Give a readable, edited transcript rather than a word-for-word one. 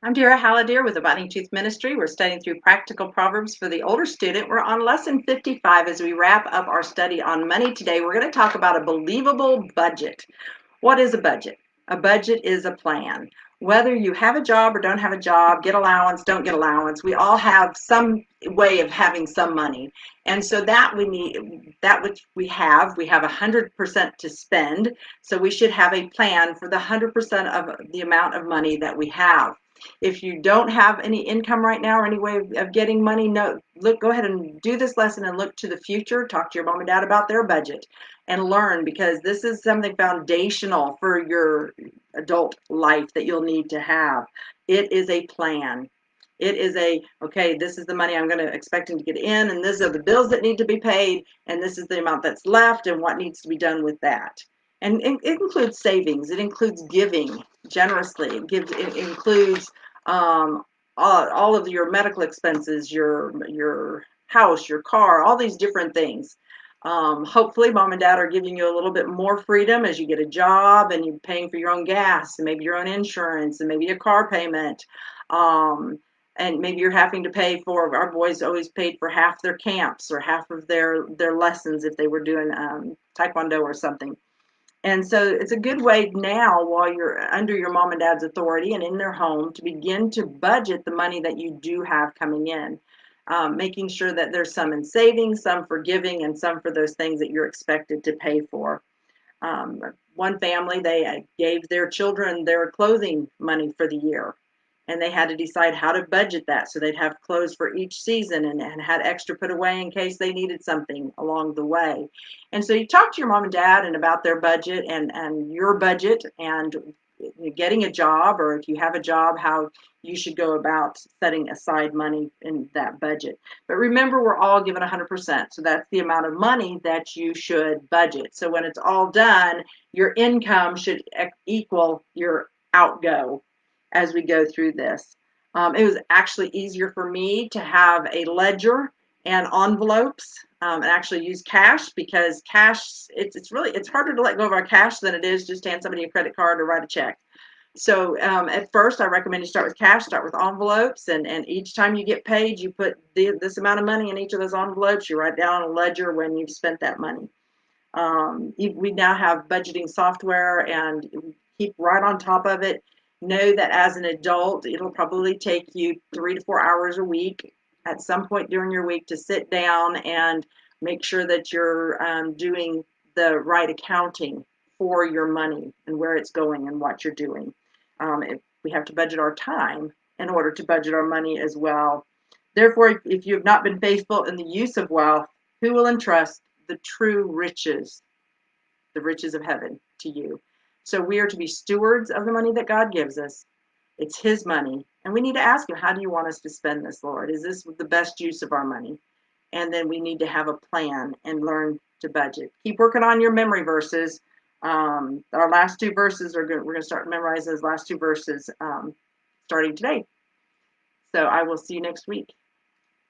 I'm Dara Halliday with Abiding Truth Ministry. We're studying through practical Proverbs for the older student. We're on lesson 55 as we wrap up our study on money today. We're going to talk about a believable budget. What is a budget? A budget is a plan. Whether you have a job or don't have a job, get allowance, don't get allowance, we all have some way of having some money. And so that we need, that which we have 100% to spend. So we should have a plan for the 100% of the amount of money that we have. If you don't have any income right now or any way of getting money, go ahead and do this lesson and look to the future. Talk to your mom and dad about their budget and learn, because this is something foundational for your adult life that you'll need to have. It is a plan. It is okay, this is the money I'm going to expecting to get in, and these are the bills that need to be paid, and this is the amount that's left and what needs to be done with that. And it includes savings. It includes giving generously. It includes all of your medical expenses, your house, your car, all these different things. Hopefully, mom and dad are giving you a little bit more freedom as you get a job and you're paying for your own gas and maybe your own insurance and maybe a car payment. And maybe you're having to pay for, our boys always paid for half their camps or half of their lessons if they were doing taekwondo or something. And so it's a good way now, while you're under your mom and dad's authority and in their home, to begin to budget the money that you do have coming in, making sure that there's some in savings, some for giving, and some for those things that you're expected to pay for. One family, they gave their children their clothing money for the year, and they had to decide how to budget that so they'd have clothes for each season, and had extra put away in case they needed something along the way. And so you talk to your mom and dad and about their budget and your budget, and getting a job, or if you have a job, how you should go about setting aside money in that budget. But remember, we're all given 100%. So that's the amount of money that you should budget. So when it's all done, your income should equal your outgo as we go through this. It was actually easier for me to have a ledger and envelopes, and actually use cash, because cash, it's harder to let go of our cash than it is just to hand somebody a credit card or write a check. So at first, I recommend you start with cash, start with envelopes, and each time you get paid, you put this amount of money in each of those envelopes. You write down on a ledger when you've spent that money. We now have budgeting software, and keep right on top of it. Know that as an adult, it'll probably take you 3 to 4 hours a week at some point during your week to sit down and make sure that you're doing the right accounting for your money and where it's going and what you're doing. We have to budget our time in order to budget our money as well. Therefore, if you have not been faithful in the use of wealth, who will entrust the true riches, the riches of heaven, to you? So we are to be stewards of the money that God gives us. It's His money. And we need to ask Him, how do you want us to spend this, Lord? Is this the best use of our money? And then we need to have a plan and learn to budget. Keep working on your memory verses. Our last two verses we're going to start memorizing those last two verses starting today. So I will see you next week.